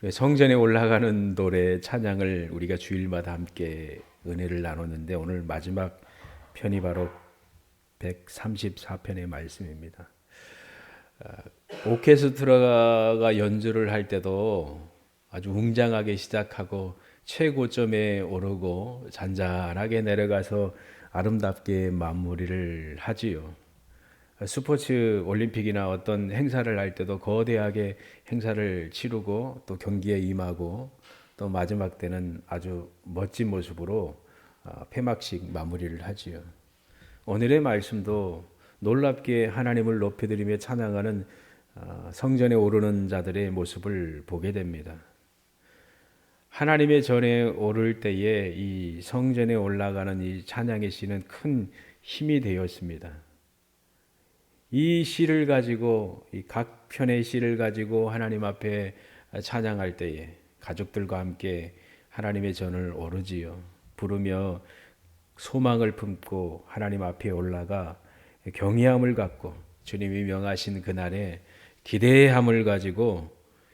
성전에 올라가는 노래 찬양을 우리가 주일마다 함께 은혜를 나눴는데 오늘 마지막 편이 바로 134편의 말씀입니다. 오케스트라가 연주를 할 때도 아주 웅장하게 시작하고 최고점에 오르고 잔잔하게 내려가서 아름답게 마무리를 하지요. 스포츠 올림픽이나 어떤 행사를 할 때도 거대하게 행사를 치르고 또 경기에 임하고 또 마지막 때는 아주 멋진 모습으로 폐막식 마무리를 하지요. 오늘의 말씀도 놀랍게 하나님을 높여드리며 찬양하는 성전에 오르는 자들의 모습을 보게 됩니다. 하나님의 전에 오를 때에 이 성전에 올라가는 이 찬양의 시는 큰 힘이 되었습니다. 이 시를 가지고 이 각 편의 시를 가지고 하나님 앞에 찬양할 때에 가족들과 함께 하나님의 전을 오르지요. 부르며 소망을 품고 하나님 앞에 올라가 경외함을 갖고 주님이 명하신 그날에 기대함을 가지고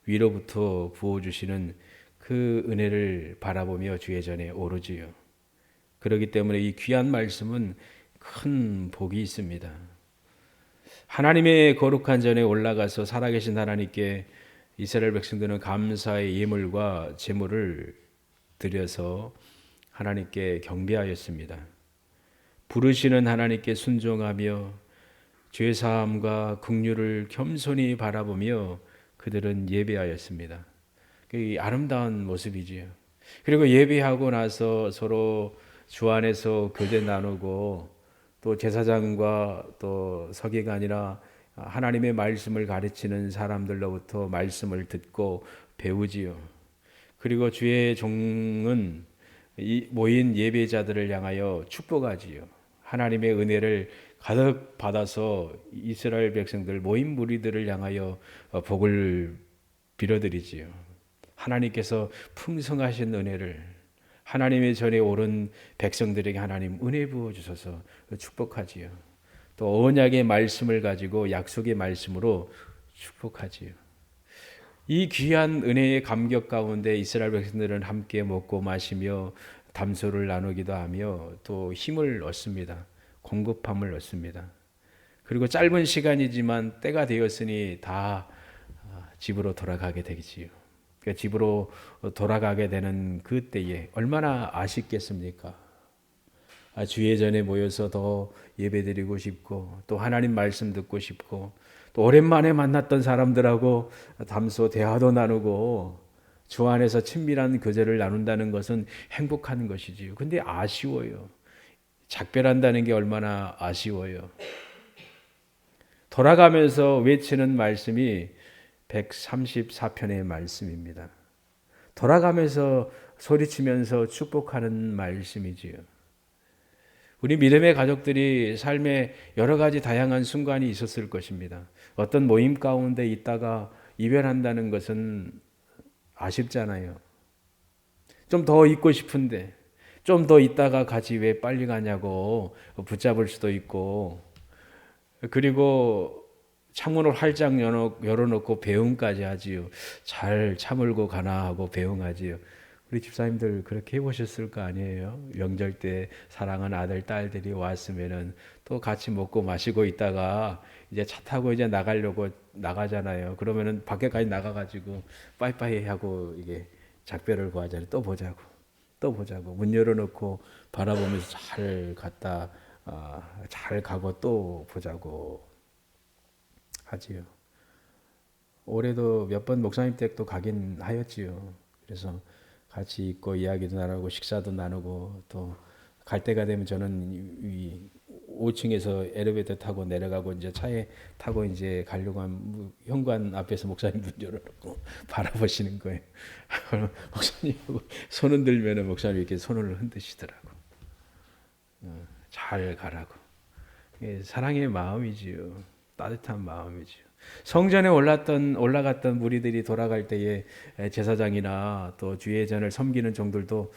위로부터 부어주시는 그 은혜를 바라보며 주의 전에 오르지요. 그렇기 때문에 이 귀한 말씀은 큰 복이 있습니다. 하나님의 거룩한 전에 올라가서 살아계신 하나님께 이스라엘 백성들은 감사의 예물과 제물을 드려서 하나님께 경배하였습니다. 부르시는 하나님께 순종하며 죄사함과 긍휼을 겸손히 바라보며 그들은 예배하였습니다. 이 아름다운 모습이지요. 그리고 예배하고 나서 서로 주 안에서 교제 나누고 또 제사장과 또 서기관이나 하나님의 말씀을 가르치는 사람들로부터 말씀을 듣고 배우지요. 그리고 주의 종은 이 모인 예배자들을 향하여 축복하지요. 하나님의 은혜를 가득 받아서 이스라엘 백성들 모인 무리들을 향하여 복을 빌어드리지요. 하나님께서 풍성하신 은혜를 하나님의 전에 오른 백성들에게 하나님 은혜 부어 주셔서 축복하지요. 또 언약의 말씀을 가지고 약속의 말씀으로 축복하지요. 이 귀한 은혜의 감격 가운데 이스라엘 백성들은 함께 먹고 마시며 담소를 나누기도 하며 또 힘을 얻습니다. 공급함을 얻습니다. 그리고 짧은 시간이지만 때가 되었으니 다 집으로 돌아가게 되지요. 그러니까 집으로 돌아가게 되는 그 때에 얼마나 아쉽겠습니까? 주의 전에 모여서 더 예배드리고 싶고 또 하나님 말씀 듣고 싶고 또 오랜만에 만났던 사람들하고 담소 대화도 나누고 주 안에서 친밀한 교제를 나눈다는 것은 행복한 것이지요. 근데 아쉬워요. 작별한다는 게 얼마나 아쉬워요. 돌아가면서 외치는 말씀이 134편의 말씀입니다. 돌아가면서 소리치면서 축복하는 말씀이지요. 우리 믿음의 가족들이 삶에 여러 가지 다양한 순간이 있었을 것입니다. 어떤 모임 가운데 있다가 이별한다는 것은 아쉽잖아요. 좀 더 있고 싶은데 좀 더 있다가 가지 왜 빨리 가냐고 붙잡을 수도 있고, 그리고 창문을 활짝 열어놓고 배웅까지 하지요. 잘 참을고 가나 하고 배웅하지요. 우리 집사님들 그렇게 해보셨을 거 아니에요? 명절 때 사랑하는 아들, 딸들이 왔으면은 또 같이 먹고 마시고 있다가 이제 차 타고 이제 나가려고 나가잖아요. 그러면은 밖에까지 나가가지고 빠이빠이 하고 이게 작별을 구하잖아요. 또 보자고, 또 보자고. 문 열어놓고 바라보면서 잘 갔다, 잘 가고 또 보자고 하지요. 올해도 몇 번 목사님 댁도 가긴 하였지요. 그래서 같이 있고 이야기도 나누고 식사도 나누고 또 갈 때가 되면 저는 이 5층에서 엘리베이터 타고 내려가고 이제 차에 타고 이제 가려고 하면 현관 앞에서 목사님 문 열어놓고 바라보시는 거예요. 목사님하고 손 흔들면은 목사님 이렇게 손을 흔드시더라고. 잘 가라고. 사랑의 마음이지요. 따뜻한 마음이지요. 성전에 올라갔던 무리들이 돌아갈 때에 제사장이나 또 주의 전을 섬기는 종들도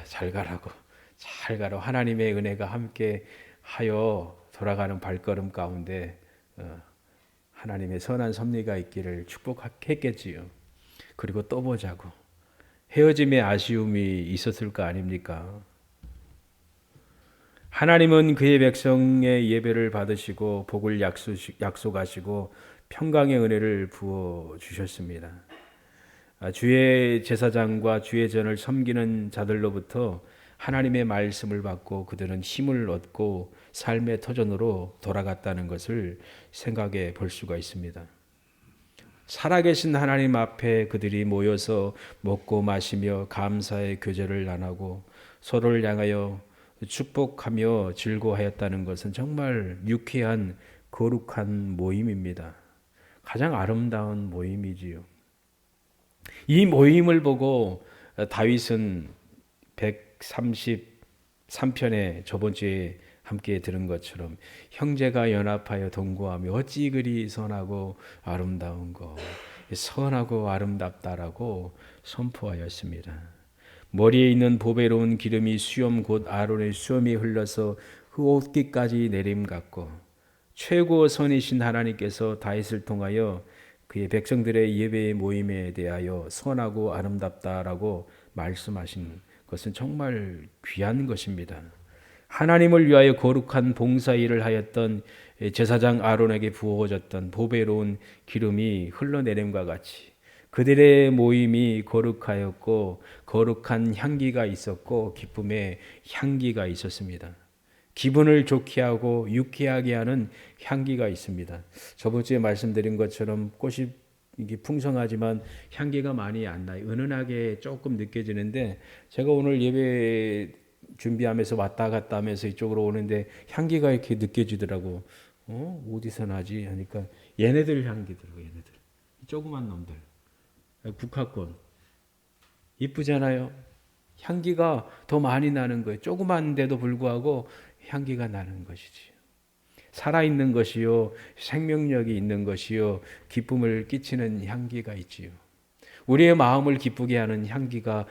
잘 가라고, 잘 가라고 하나님의 은혜가 함께 하여 돌아가는 발걸음 가운데 하나님의 선한 섭리가 있기를 축복했겠지요. 그리고 또 보자고. 헤어짐의 아쉬움이 있었을 거 아닙니까? 하나님은 그의 백성의 예배를 받으시고 복을 약속하시고 평강의 은혜를 부어 주셨습니다. 주의 제사장과 주의 전을 섬기는 자들로부터 하나님의 말씀을 받고 그들은 힘을 얻고 삶의 터전으로 돌아갔다는 것을 생각해 볼 수가 있습니다. 살아계신 하나님 앞에 그들이 모여서 먹고 마시며 감사의 교제를 나누고 서로를 향하여 축복하며 즐거워하였다는 것은 정말 유쾌한 거룩한 모임입니다. 가장 아름다운 모임이지요. 이 모임을 보고 다윗은 133편에 저번 주에 함께 들은 것처럼 형제가 연합하여 동거하며 어찌 그리 선하고 아름다운고 선하고 아름답다라고 선포하였습니다. 머리에 있는 보배로운 기름이 수염 곧 아론의 수염이 흘러서 그 옷깃까지 내림 같고 최고 선이신 하나님께서 다윗을 통하여 그의 백성들의 예배의 모임에 대하여 선하고 아름답다라고 말씀하신 것은 정말 귀한 것입니다. 하나님을 위하여 거룩한 봉사일을 하였던 제사장 아론에게 부어졌던 보배로운 기름이 흘러내림과 같이 그들의 모임이 거룩하였고 거룩한 향기가 있었고 기쁨의 향기가 있었습니다. 기분을 좋게 하고 유쾌하게 하는 향기가 있습니다. 저번 주에 말씀드린 것처럼 꽃이 이게 풍성하지만 향기가 많이 안 나요. 은은하게 조금 느껴지는데 제가 오늘 예배 준비하면서 왔다 갔다 하면서 이쪽으로 오는데 향기가 이렇게 느껴지더라고. 어디서 나지? 하니까 얘네들 향기더라고. 얘네들. 조그만 놈들. 국화꽃. 이쁘잖아요. 향기가 더 많이 나는 거예요. 조그만데도 불구하고 향기가 나는 것이지. 살아있는 것이요, 생명력이 있는 것이요, 기쁨을 끼치는 향기가 있지요. 우리의 마음을 기쁘게 하는 향기가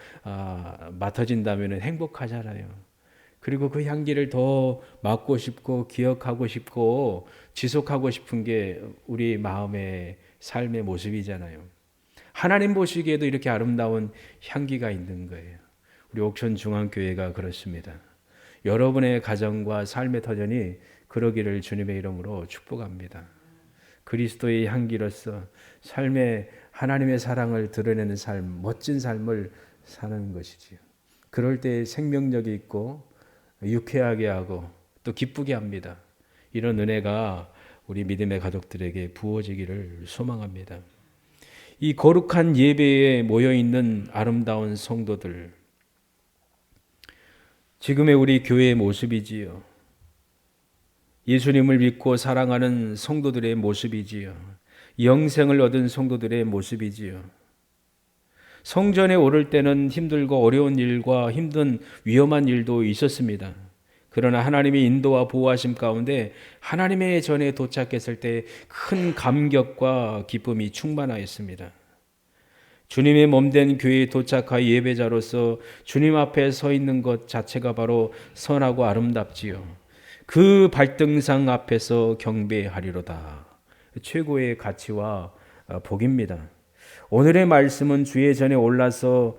맡아진다면 행복하잖아요. 그리고 그 향기를 더 맡고 싶고 기억하고 싶고 지속하고 싶은 게 우리 마음의 삶의 모습이잖아요. 하나님 보시기에도 이렇게 아름다운 향기가 있는 거예요. 우리 옥천 중앙교회가 그렇습니다. 여러분의 가정과 삶의 터전이 그러기를 주님의 이름으로 축복합니다. 그리스도의 향기로서 삶의 하나님의 사랑을 드러내는 삶, 멋진 삶을 사는 것이지요. 그럴 때 생명력이 있고 유쾌하게 하고 또 기쁘게 합니다. 이런 은혜가 우리 믿음의 가족들에게 부어지기를 소망합니다. 이 거룩한 예배에 모여있는 아름다운 성도들, 지금의 우리 교회의 모습이지요. 예수님을 믿고 사랑하는 성도들의 모습이지요. 영생을 얻은 성도들의 모습이지요. 성전에 오를 때는 힘들고 어려운 일과 힘든 위험한 일도 있었습니다. 그러나 하나님의 인도와 보호하심 가운데 하나님의 전에 도착했을 때 큰 감격과 기쁨이 충만하였습니다. 주님의 몸된 교회에 도착하여 예배자로서 주님 앞에 서 있는 것 자체가 바로 선하고 아름답지요. 그 발등상 앞에서 경배하리로다. 최고의 가치와 복입니다. 오늘의 말씀은 주의 전에 올라서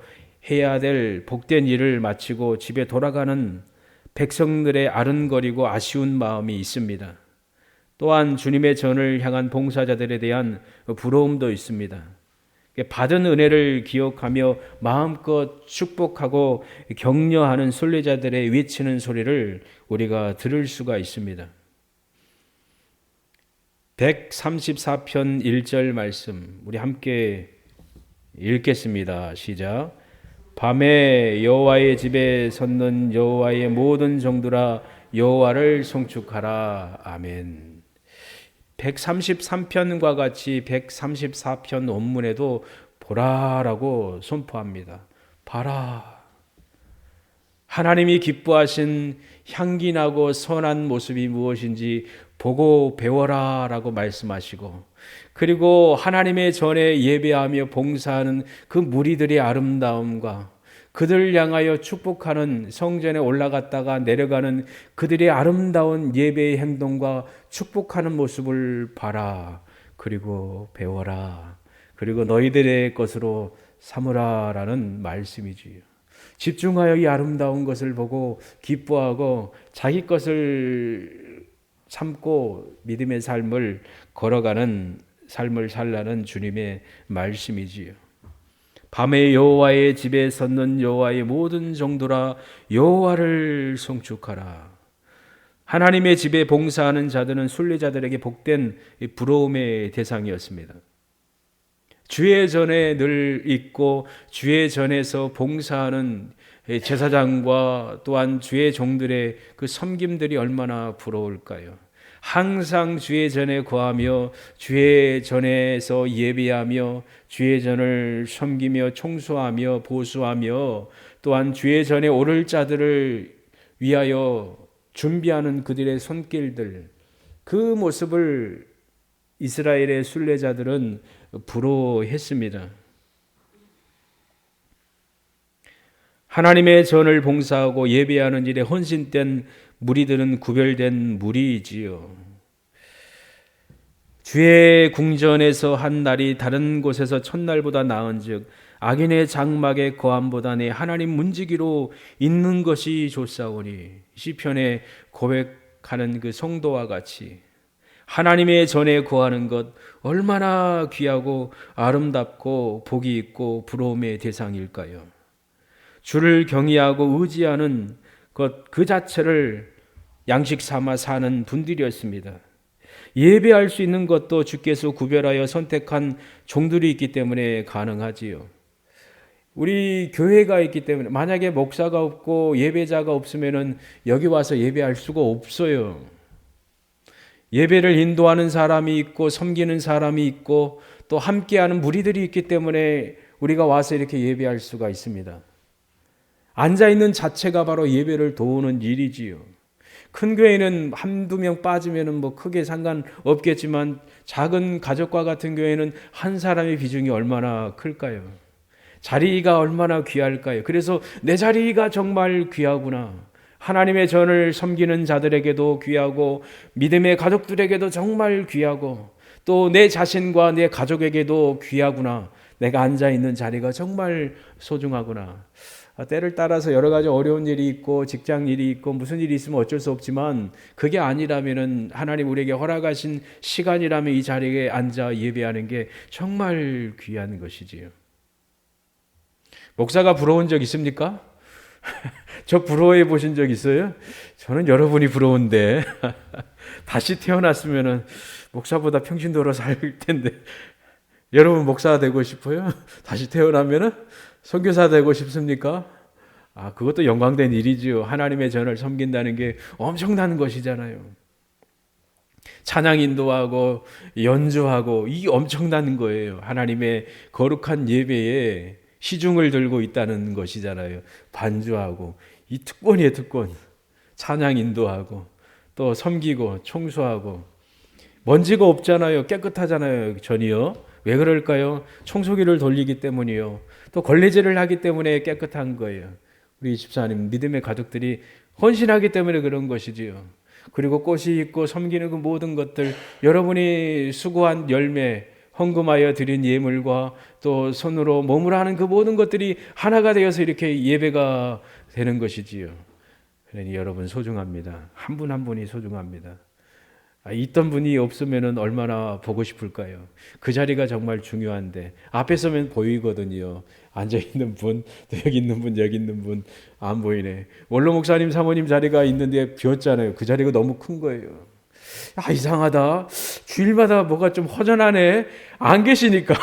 해야 될 복된 일을 마치고 집에 돌아가는 백성들의 아른거리고 아쉬운 마음이 있습니다. 또한 주님의 전을 향한 봉사자들에 대한 부러움도 있습니다. 받은 은혜를 기억하며 마음껏 축복하고 격려하는 순례자들의 외치는 소리를 우리가 들을 수가 있습니다. 134편 1절 말씀 우리 함께 읽겠습니다. 시작. 밤에 여호와의 집에 섰는 여호와의 모든 종들아 여호와를 송축하라. 아멘. 133편과 같이 134편 원문에도 보라라고 선포합니다. 봐라. 하나님이 기뻐하신 향기나고 선한 모습이 무엇인지 보고 배워라 라고 말씀하시고, 그리고 하나님의 전에 예배하며 봉사하는 그 무리들의 아름다움과 그들을 향하여 축복하는 성전에 올라갔다가 내려가는 그들의 아름다운 예배의 행동과 축복하는 모습을 봐라. 그리고 배워라. 그리고 너희들의 것으로 삼으라라는 말씀이지요. 집중하여 이 아름다운 것을 보고 기뻐하고 자기 것을 삼고 믿음의 삶을 걸어가는 삶을 살라는 주님의 말씀이지요. 밤에 여호와의 집에 섰는 여호와의 모든 종들아 여호와를 송축하라. 하나님의 집에 봉사하는 자들은 순례자들에게 복된 부러움의 대상이었습니다. 주의 전에 늘 있고 주의 전에서 봉사하는 제사장과 또한 주의 종들의 그 섬김들이 얼마나 부러울까요? 항상 주의 전에 거하며 주의 전에서 예배하며 주의 전을 섬기며 청소하며 보수하며 또한 주의 전에 오를 자들을 위하여 준비하는 그들의 손길들, 그 모습을 이스라엘의 순례자들은 부러워했습니다. 하나님의 전을 봉사하고 예배하는 일에 헌신된 무리들은 구별된 무리이지요. 주의 궁전에서 한 날이 다른 곳에서 첫날보다 나은즉 악인의 장막의 거함보다 내 하나님 문지기로 있는 것이 좋사오니, 시편에 고백하는 그 성도와 같이 하나님의 전에 거하는 것 얼마나 귀하고 아름답고 복이 있고 부러움의 대상일까요? 주를 경외하고 의지하는 것 그 자체를 양식 삼아 사는 분들이었습니다. 예배할 수 있는 것도 주께서 구별하여 선택한 종들이 있기 때문에 가능하지요. 우리 교회가 있기 때문에 만약에 목사가 없고 예배자가 없으면 여기 와서 예배할 수가 없어요. 예배를 인도하는 사람이 있고 섬기는 사람이 있고 또 함께하는 무리들이 있기 때문에 우리가 와서 이렇게 예배할 수가 있습니다. 앉아있는 자체가 바로 예배를 도우는 일이지요. 큰 교회는 한두 명 빠지면 뭐 크게 상관없겠지만 작은 가족과 같은 교회는 한 사람의 비중이 얼마나 클까요? 자리가 얼마나 귀할까요? 그래서 내 자리가 정말 귀하구나. 하나님의 전을 섬기는 자들에게도 귀하고 믿음의 가족들에게도 정말 귀하고 또 내 자신과 내 가족에게도 귀하구나. 내가 앉아있는 자리가 정말 소중하구나. 때를 따라서 여러 가지 어려운 일이 있고 직장 일이 있고 무슨 일이 있으면 어쩔 수 없지만 그게 아니라면은 하나님 우리에게 허락하신 시간이라면 이 자리에 앉아 예배하는 게 정말 귀한 것이지요. 목사가 부러운 적 있습니까? 저 부러워해 보신 적 있어요? 저는 여러분이 부러운데 다시 태어났으면은 목사보다 평신도로 살 텐데 여러분 목사가 되고 싶어요? 다시 태어나면은 선교사 되고 싶습니까? 그것도 영광된 일이지요. 하나님의 전을 섬긴다는 게 엄청난 것이잖아요. 찬양 인도하고 연주하고 이게 엄청난 거예요. 하나님의 거룩한 예배에 시중을 들고 있다는 것이잖아요. 반주하고 이 특권이에요, 특권. 찬양 인도하고 또 섬기고 청소하고 먼지가 없잖아요. 깨끗하잖아요. 전이요. 왜 그럴까요? 청소기를 돌리기 때문이요. 또 걸레질을 하기 때문에 깨끗한 거예요. 우리 집사님 믿음의 가족들이 헌신하기 때문에 그런 것이지요. 그리고 꽃이 있고 섬기는 그 모든 것들 여러분이 수고한 열매 헌금하여 드린 예물과 또 손으로 몸으로 하는 그 모든 것들이 하나가 되어서 이렇게 예배가 되는 것이지요. 그러니 여러분 소중합니다. 한 분 한 분이 소중합니다. 있던 분이 없으면 얼마나 보고 싶을까요? 그 자리가 정말 중요한데 앞에 서면 보이거든요. 앉아있는 분, 또 여기 있는 분, 여기 있는 분 안 보이네. 원로 목사님, 사모님 자리가 있는데 비었잖아요. 그 자리가 너무 큰 거예요. 이상하다. 주일마다 뭐가 좀 허전하네. 안 계시니까.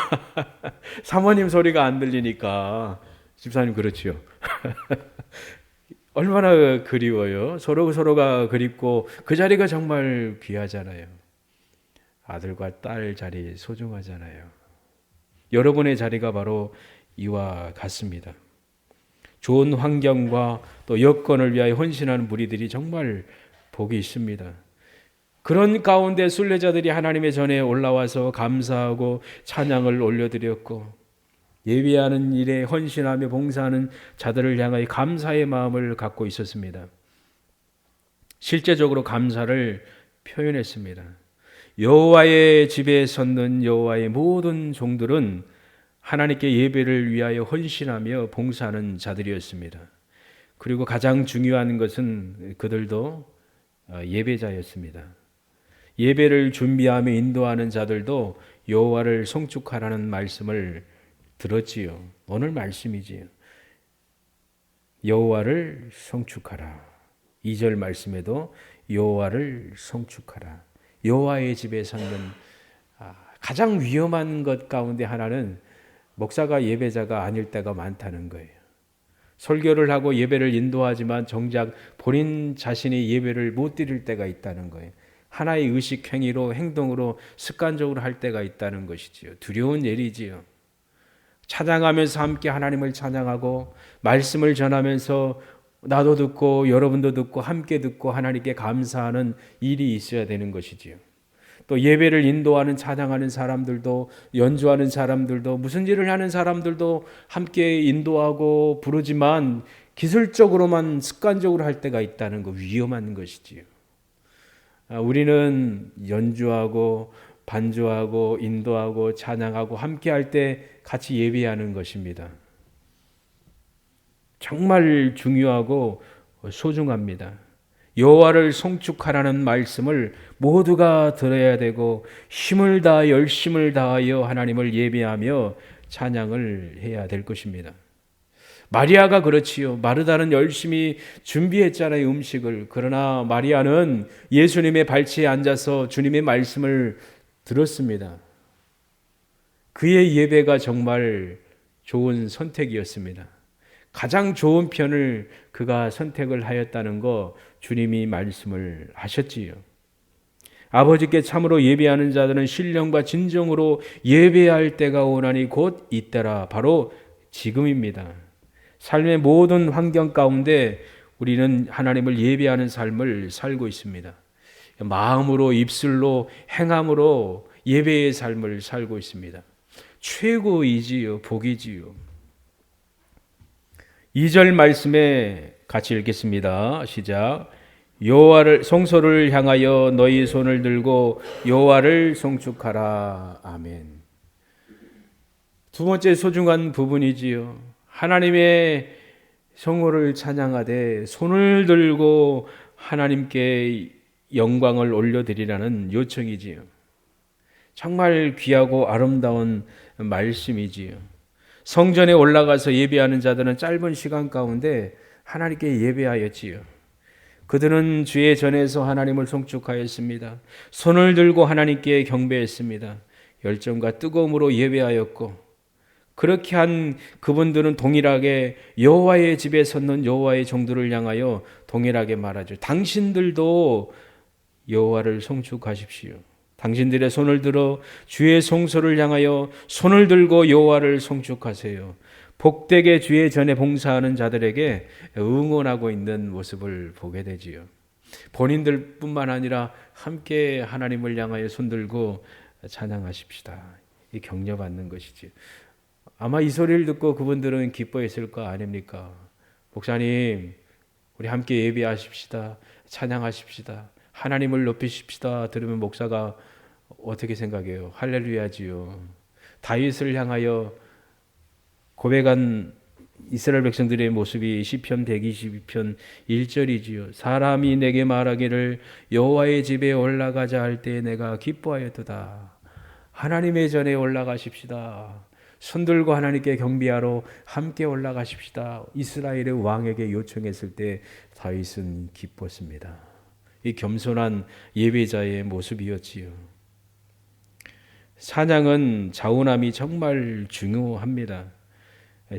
사모님 소리가 안 들리니까. 집사님 그렇지요. 얼마나 그리워요. 서로가 그립고 그 자리가 정말 귀하잖아요. 아들과 딸 자리 소중하잖아요. 여러분의 자리가 바로 이와 같습니다. 좋은 환경과 또 여건을 위하여 헌신하는 무리들이 정말 복이 있습니다. 그런 가운데 순례자들이 하나님의 전에 올라와서 감사하고 찬양을 올려드렸고 예배하는 일에 헌신하며 봉사하는 자들을 향하여 감사의 마음을 갖고 있었습니다. 실제적으로 감사를 표현했습니다. 여호와의 집에 섰는 여호와의 모든 종들은 하나님께 예배를 위하여 헌신하며 봉사하는 자들이었습니다. 그리고 가장 중요한 것은 그들도 예배자였습니다. 예배를 준비하며 인도하는 자들도 여호와를 송축하라는 말씀을 들었지요. 오늘 말씀이지요. 여호와를 송축하라. 2절 말씀에도 여호와를 송축하라. 여호와의 집에 섰는 가장 위험한 것 가운데 하나는 목사가 예배자가 아닐 때가 많다는 거예요. 설교를 하고 예배를 인도하지만 정작 본인 자신이 예배를 못 드릴 때가 있다는 거예요. 하나의 의식 행위로 행동으로 습관적으로 할 때가 있다는 것이지요. 두려운 일이지요. 찬양하면서 함께 하나님을 찬양하고 말씀을 전하면서 나도 듣고 여러분도 듣고 함께 듣고 하나님께 감사하는 일이 있어야 되는 것이지요. 또 예배를 인도하는 찬양하는 사람들도 연주하는 사람들도 무슨 일을 하는 사람들도 함께 인도하고 부르지만 기술적으로만 습관적으로 할 때가 있다는 거 위험한 것이지요. 우리는 연주하고 반주하고 인도하고 찬양하고 함께 할 때 같이 예배하는 것입니다. 정말 중요하고 소중합니다. 여호와를 송축하라는 말씀을 모두가 들어야 되고 힘을 다하 열심을 다하여 하나님을 예배하며 찬양을 해야 될 것입니다. 마리아가 그렇지요. 마르다는 열심히 준비했잖아요, 음식을. 그러나 마리아는 예수님의 발치에 앉아서 주님의 말씀을 들었습니다. 그의 예배가 정말 좋은 선택이었습니다. 가장 좋은 편을 그가 선택을 하였다는 거 주님이 말씀을 하셨지요. 아버지께 참으로 예배하는 자들은 신령과 진정으로 예배할 때가 오나니 곧 이때라. 바로 지금입니다. 삶의 모든 환경 가운데 우리는 하나님을 예배하는 삶을 살고 있습니다. 마음으로 입술로 행함으로 예배의 삶을 살고 있습니다. 최고이지요. 복이지요. 2절 말씀에 같이 읽겠습니다. 시작. 여호와를 성소를 향하여 너희 손을 들고 여호와를 송축하라. 아멘. 두 번째 소중한 부분이지요. 하나님의 성호를 찬양하되 손을 들고 하나님께 영광을 올려드리라는 요청이지요. 정말 귀하고 아름다운 말씀이지요. 성전에 올라가서 예배하는 자들은 짧은 시간 가운데 하나님께 예배하였지요. 그들은 주의 전에서 하나님을 송축하였습니다. 손을 들고 하나님께 경배했습니다. 열정과 뜨거움으로 예배하였고 그렇게 한 그분들은 동일하게 여호와의 집에 섰는 여호와의 종들을 향하여 동일하게 말하죠. 당신들도 여호와를 송축하십시오. 당신들의 손을 들어 주의 성소를 향하여 손을 들고 여호와를 송축하세요. 복되게 주의 전에 봉사하는 자들에게 응원하고 있는 모습을 보게 되지요. 본인들뿐만 아니라 함께 하나님을 향하여 손들고 찬양하십시다. 이 격려받는 것이지요. 아마 이 소리를 듣고 그분들은 기뻐했을 거 아닙니까? 목사님, 우리 함께 예배하십시다. 찬양하십시다. 하나님을 높이십시다. 들으면 목사가 어떻게 생각해요? 할렐루야지요. 다윗을 향하여 고백한 이스라엘 백성들의 모습이 시편 122편 1절이지요. 사람이 내게 말하기를 여호와의 집에 올라가자 할 때 내가 기뻐하였도다. 하나님의 전에 올라가십시다. 손들고 하나님께 경배하러 함께 올라가십시다. 이스라엘의 왕에게 요청했을 때 다윗은 기뻤습니다. 이 겸손한 예배자의 모습이었지요. 찬양은 자원함이 정말 중요합니다.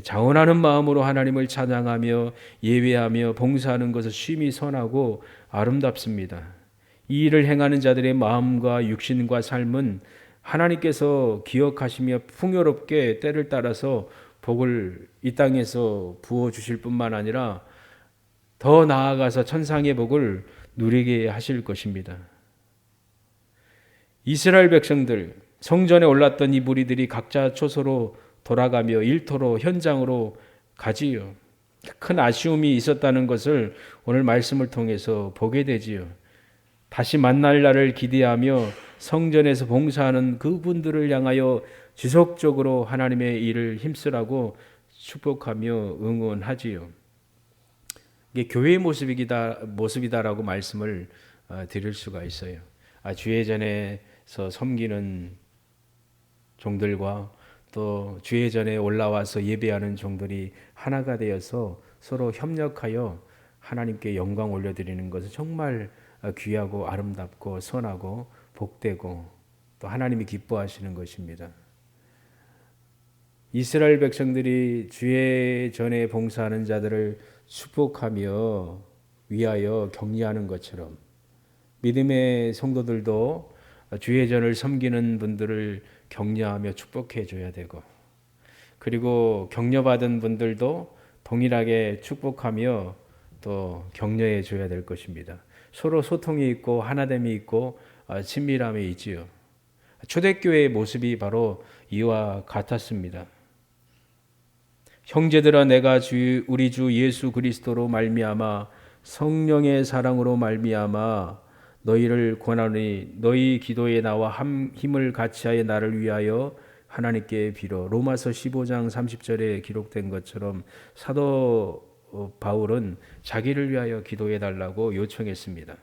자원하는 마음으로 하나님을 찬양하며 예배하며 봉사하는 것은 쉼이 선하고 아름답습니다. 이 일을 행하는 자들의 마음과 육신과 삶은 하나님께서 기억하시며 풍요롭게 때를 따라서 복을 이 땅에서 부어주실 뿐만 아니라 더 나아가서 천상의 복을 누리게 하실 것입니다. 이스라엘 백성들, 성전에 올랐던 이 무리들이 각자 초소로 돌아가며 일터로 현장으로 가지요. 큰 아쉬움이 있었다는 것을 오늘 말씀을 통해서 보게 되지요. 다시 만날 날을 기대하며 성전에서 봉사하는 그분들을 향하여 지속적으로 하나님의 일을 힘쓰라고 축복하며 응원하지요. 이게 교회의 모습이다라고 말씀을 드릴 수가 있어요. 주회전에서 섬기는 종들과 또 주회전에 올라와서 예배하는 종들이 하나가 되어서 서로 협력하여 하나님께 영광 올려드리는 것은 정말 귀하고 아름답고 선하고 복되고 또 하나님이 기뻐하시는 것입니다. 이스라엘 백성들이 주회전에 봉사하는 자들을 축복하며 위하여 격려하는 것처럼 믿음의 성도들도 주회전을 섬기는 분들을 격려하며 축복해 줘야 되고, 그리고 격려받은 분들도 동일하게 축복하며 또 격려해 줘야 될 것입니다. 서로 소통이 있고 하나됨이 있고 친밀함이 있지요. 초대교회의 모습이 바로 이와 같았습니다. 형제들아, 내가 우리 주 예수 그리스도로 말미암아 성령의 사랑으로 말미암아 너희를 권하니 너희 기도에 나와 힘을 같이하여 나를 위하여 하나님께 빌어. 로마서 15장 30절에 기록된 것처럼 사도 바울은 자기를 위하여 기도해 달라고 요청했습니다.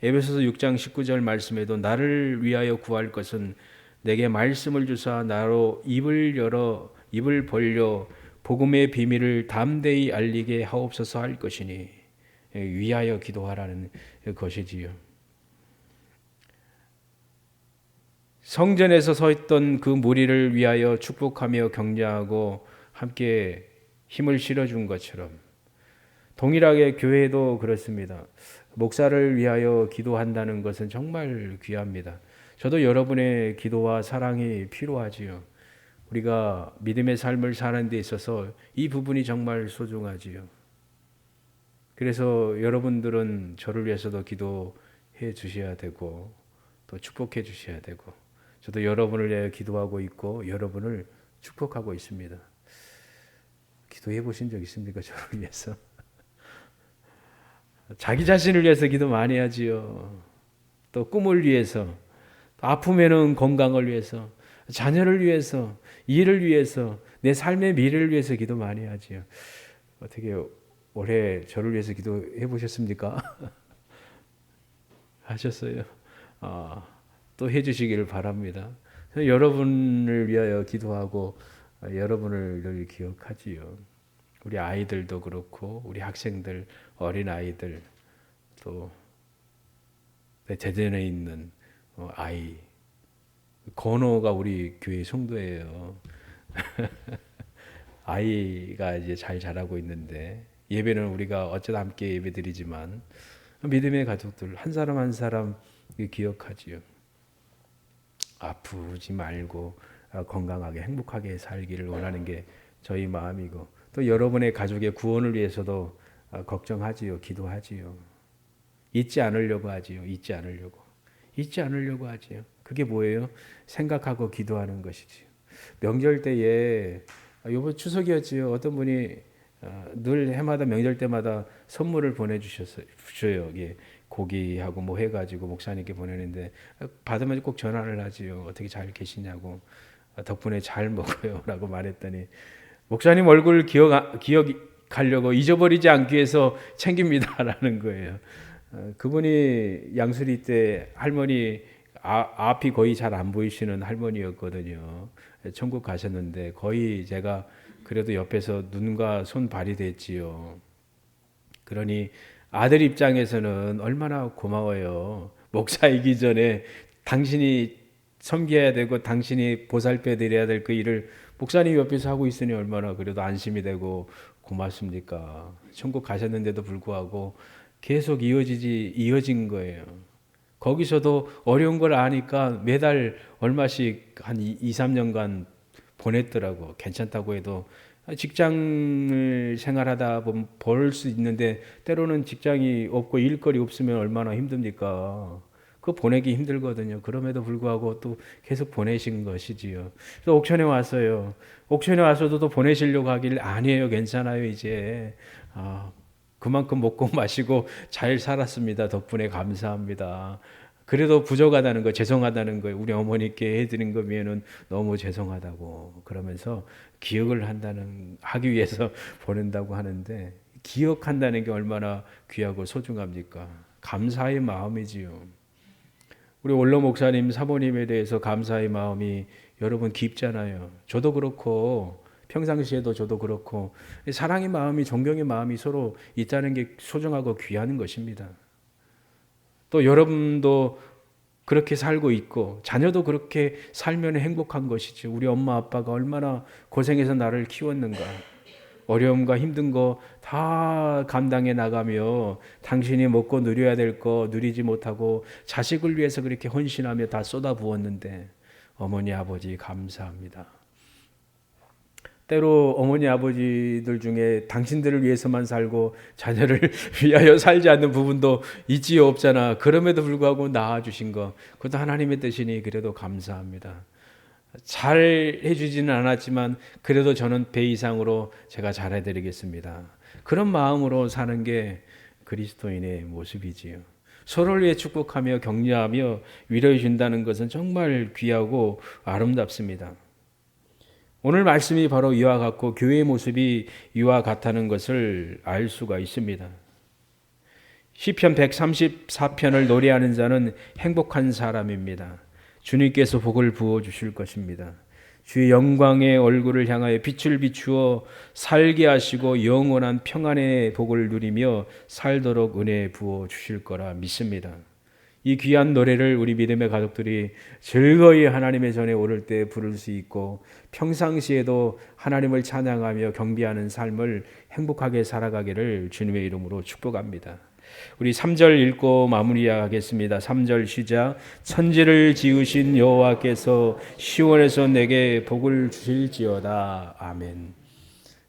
에베소서 6장 19절 말씀에도 나를 위하여 구할 것은 내게 말씀을 주사 나로 입을 벌려 복음의 비밀을 담대히 알리게 하옵소서 할 것이니, 위하여 기도하라는 것이지요. 성전에서 서 있던 그 무리를 위하여 축복하며 격려하고 함께 힘을 실어준 것처럼 동일하게 교회도 그렇습니다. 목사를 위하여 기도한다는 것은 정말 귀합니다. 저도 여러분의 기도와 사랑이 필요하지요. 우리가 믿음의 삶을 사는 데 있어서 이 부분이 정말 소중하지요. 그래서 여러분들은 저를 위해서도 기도해 주셔야 되고 또 축복해 주셔야 되고, 저도 여러분을 위해 기도하고 있고 여러분을 축복하고 있습니다. 기도해 보신 적 있습니까? 저를 위해서. 자기 자신을 위해서 기도 많이 하지요. 또 꿈을 위해서, 또 아프면은 건강을 위해서, 자녀를 위해서, 일을 위해서, 내 삶의 미래를 위해서 기도 많이 하지요. 어떻게 올해 저를 위해서 기도해 보셨습니까? 하셨어요? 또 해주시기를 바랍니다. 여러분을 위하여 기도하고 여러분을 늘 기억하지요. 우리 아이들도 그렇고 우리 학생들, 어린 아이들, 또 대전에 있는 아이, 건호가 우리 교회 성도예요. 아이가 이제 잘 자라고 있는데, 예배는 우리가 어쩌다 함께 예배드리지만 믿음의 가족들 한 사람 한 사람 기억하지요. 아프지 말고 건강하게 행복하게 살기를 원하는 게 저희 마음이고, 또 여러분의 가족의 구원을 위해서도 걱정하지요. 기도하지요. 잊지 않으려고 하지요. 잊지 않으려고 하지요. 그게 뭐예요? 생각하고 기도하는 것이지요. 명절 때에, 이번 추석이었지요. 어떤 분이 늘 해마다 명절 때마다 선물을 보내주셔요. 고기하고 뭐 해가지고 목사님께 보내는데, 받으면 꼭 전화를 하지요. 어떻게 잘 계시냐고, 덕분에 잘 먹어요 라고 말했더니, 목사님 얼굴 기억하려고 잊어버리지 않기 위해서 챙깁니다 라는 거예요. 그분이 양수리 때 할머니 앞이 거의 잘 안 보이시는 할머니였거든요. 천국 가셨는데 거의 제가 그래도 옆에서 눈과 손 발이 됐지요. 그러니 아들 입장에서는 얼마나 고마워요. 목사이기 전에 당신이 섬겨야 되고 당신이 보살펴 드려야 될 그 일을 목사님 옆에서 하고 있으니 얼마나 그래도 안심이 되고 고맙습니까? 천국 가셨는데도 불구하고 계속 이어진 거예요. 거기서도 어려운 걸 아니까 매달 얼마씩 한 2, 3년간 보냈더라고. 괜찮다고 해도 직장을 생활하다 보면 벌 수 있는데 때로는 직장이 없고 일거리 없으면 얼마나 힘듭니까? 그거 보내기 힘들거든요. 그럼에도 불구하고 또 계속 보내신 것이지요. 그래서 옥천에 왔어요. 옥천에 와서도 또 보내시려고 하길 아니에요. 괜찮아요. 이제 그만큼 먹고 마시고 잘 살았습니다. 덕분에 감사합니다. 그래도 부족하다는 거, 죄송하다는 거예요. 우리 어머니께 해드린 거 위에는 너무 죄송하다고 그러면서 기억을 하기 위해서 보낸다고 하는데, 기억한다는 게 얼마나 귀하고 소중합니까? 감사의 마음이지요. 우리 원로 목사님, 사모님에 대해서 감사의 마음이 여러분 깊잖아요. 저도 그렇고 평상시에도 저도 그렇고 사랑의 마음이, 존경의 마음이 서로 있다는 게 소중하고 귀한 것입니다. 또 여러분도 그렇게 살고 있고 자녀도 그렇게 살면 행복한 것이죠. 우리 엄마 아빠가 얼마나 고생해서 나를 키웠는가. 어려움과 힘든 거 다 감당해 나가며 당신이 먹고 누려야 될 거 누리지 못하고 자식을 위해서 그렇게 헌신하며 다 쏟아부었는데 어머니 아버지 감사합니다. 때로 어머니 아버지들 중에 당신들을 위해서만 살고 자녀를 위하여 살지 않는 부분도 있지요, 없잖아. 그럼에도 불구하고 낳아주신 거, 그것도 하나님의 뜻이니 그래도 감사합니다. 잘 해주지는 않았지만 그래도 저는 배 이상으로 제가 잘해드리겠습니다. 그런 마음으로 사는 게 그리스도인의 모습이지요. 서로를 위해 축복하며 격려하며 위로해 준다는 것은 정말 귀하고 아름답습니다. 오늘 말씀이 바로 이와 같고 교회의 모습이 이와 같다는 것을 알 수가 있습니다. 시편 134편을 노래하는 자는 행복한 사람입니다. 주님께서 복을 부어주실 것입니다. 주의 영광의 얼굴을 향하여 빛을 비추어 살게 하시고 영원한 평안의 복을 누리며 살도록 은혜 부어주실 거라 믿습니다. 이 귀한 노래를 우리 믿음의 가족들이 즐거이 하나님의 전에 오를 때 부를 수 있고 평상시에도 하나님을 찬양하며 경배하는 삶을 행복하게 살아가기를 주님의 이름으로 축복합니다. 우리 3절 읽고 마무리하겠습니다. 3절 시작. 천지를 지으신 여호와께서 시온에서 내게 복을 주실지어다. 아멘.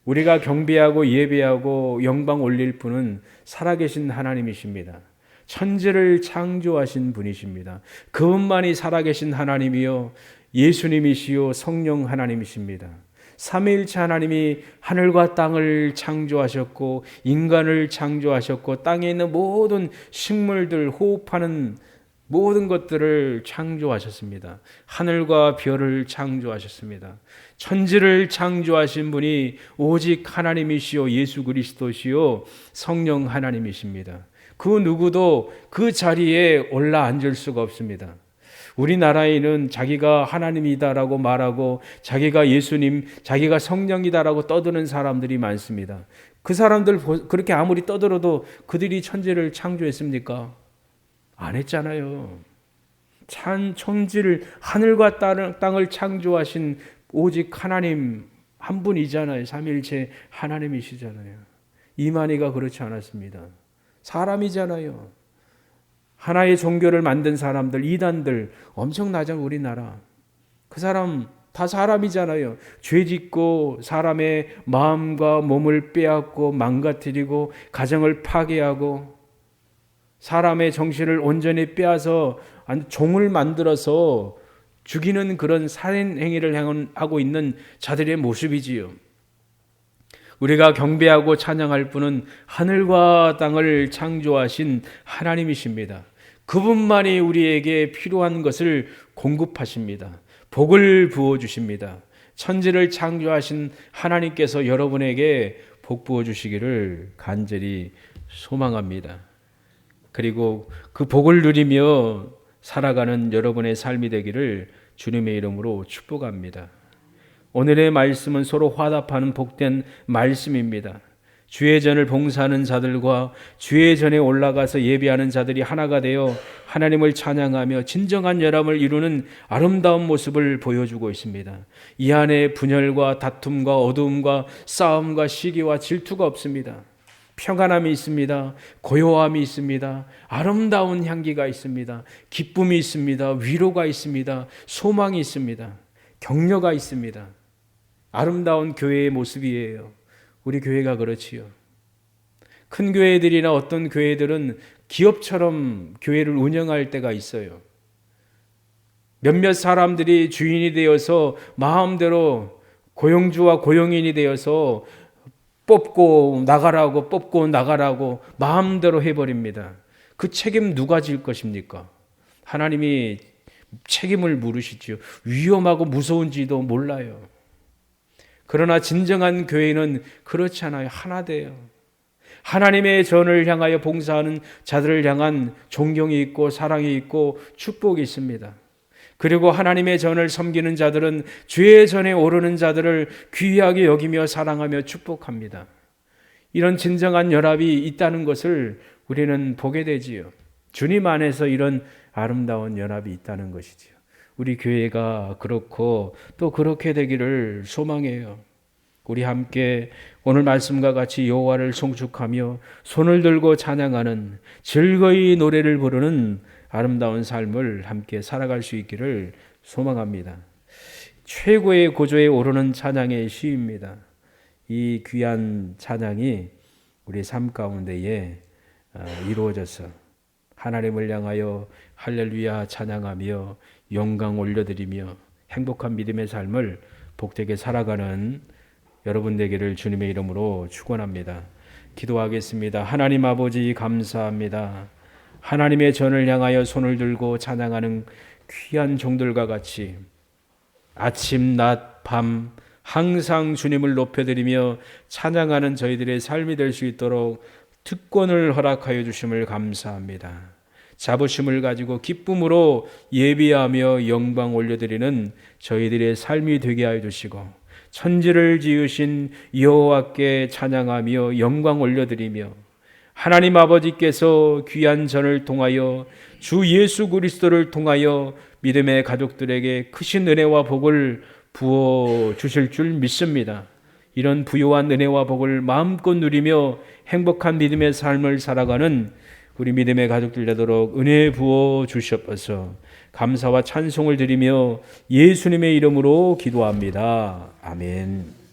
우리가 경배하고 예배하고 영광 올릴 분은 살아계신 하나님이십니다. 천지를 창조하신 분이십니다. 그분만이 살아계신 하나님이요 예수님이시요 성령 하나님이십니다. 삼위일체 하나님이 하늘과 땅을 창조하셨고 인간을 창조하셨고 땅에 있는 모든 식물들, 호흡하는 모든 것들을 창조하셨습니다. 하늘과 별을 창조하셨습니다. 천지를 창조하신 분이 오직 하나님이시요 예수 그리스도시요 성령 하나님이십니다. 그 누구도 그 자리에 올라 앉을 수가 없습니다. 우리나라에는 자기가 하나님이다라고 말하고 자기가 예수님, 자기가 성령이다라고 떠드는 사람들이 많습니다. 그 사람들 그렇게 아무리 떠들어도 그들이 천지를 창조했습니까? 안 했잖아요. 천지를, 하늘과 땅을 창조하신 오직 하나님 한 분이잖아요. 삼위일체 하나님이시잖아요. 이만희가 그렇지 않았습니다. 사람이잖아요. 하나의 종교를 만든 사람들, 이단들 엄청나죠. 우리나라 그 사람 다 사람이잖아요. 죄 짓고 사람의 마음과 몸을 빼앗고 망가뜨리고 가정을 파괴하고 사람의 정신을 온전히 빼앗아 종을 만들어서 죽이는 그런 살인 행위를 하고 있는 자들의 모습이지요. 우리가 경배하고 찬양할 분은 하늘과 땅을 창조하신 하나님이십니다. 그분만이 우리에게 필요한 것을 공급하십니다. 복을 부어주십니다. 천지를 창조하신 하나님께서 여러분에게 복 부어주시기를 간절히 소망합니다. 그리고 그 복을 누리며 살아가는 여러분의 삶이 되기를 주님의 이름으로 축복합니다. 오늘의 말씀은 서로 화답하는 복된 말씀입니다. 주의 전을 봉사하는 자들과 주의 전에 올라가서 예배하는 자들이 하나가 되어 하나님을 찬양하며 진정한 연합을 이루는 아름다운 모습을 보여주고 있습니다. 이 안에 분열과 다툼과 어두움과 싸움과 시기와 질투가 없습니다. 평안함이 있습니다. 고요함이 있습니다. 아름다운 향기가 있습니다. 기쁨이 있습니다. 위로가 있습니다. 소망이 있습니다. 격려가 있습니다. 아름다운 교회의 모습이에요. 우리 교회가 그렇지요. 큰 교회들이나 어떤 교회들은 기업처럼 교회를 운영할 때가 있어요. 몇몇 사람들이 주인이 되어서 마음대로 고용주와 고용인이 되어서 뽑고 나가라고 마음대로 해버립니다. 그 책임 누가 질 것입니까? 하나님이 책임을 물으시지요. 위험하고 무서운지도 몰라요. 그러나 진정한 교회는 그렇지 않아요. 하나 돼요. 하나님의 전을 향하여 봉사하는 자들을 향한 존경이 있고 사랑이 있고 축복이 있습니다. 그리고 하나님의 전을 섬기는 자들은 주의 전에 오르는 자들을 귀하게 여기며 사랑하며 축복합니다. 이런 진정한 연합이 있다는 것을 우리는 보게 되지요. 주님 안에서 이런 아름다운 연합이 있다는 것이지요. 우리 교회가 그렇고 또 그렇게 되기를 소망해요. 우리 함께 오늘 말씀과 같이 여호와를 송축하며 손을 들고 찬양하는 즐거이 노래를 부르는 아름다운 삶을 함께 살아갈 수 있기를 소망합니다. 최고의 고조에 오르는 찬양의 시입니다. 이 귀한 찬양이 우리 삶 가운데에 이루어져서 하나님을 향하여 할렐루야 찬양하며 영광 올려드리며 행복한 믿음의 삶을 복되게 살아가는 여러분 되기를 주님의 이름으로 축원합니다. 기도하겠습니다. 하나님 아버지 감사합니다. 하나님의 전을 향하여 손을 들고 찬양하는 귀한 종들과 같이 아침, 낮, 밤 항상 주님을 높여드리며 찬양하는 저희들의 삶이 될 수 있도록 특권을 허락하여 주심을 감사합니다. 자부심을 가지고 기쁨으로 예비하며 영광 올려드리는 저희들의 삶이 되게 하여 주시고 천지를 지으신 여호와께 찬양하며 영광 올려드리며 하나님 아버지께서 귀한 전을 통하여 주 예수 그리스도를 통하여 믿음의 가족들에게 크신 은혜와 복을 부어 주실 줄 믿습니다. 이런 부요한 은혜와 복을 마음껏 누리며 행복한 믿음의 삶을 살아가는 우리 믿음의 가족들 되도록 은혜 부어 주시옵소서. 감사와 찬송을 드리며 예수님의 이름으로 기도합니다. 아멘.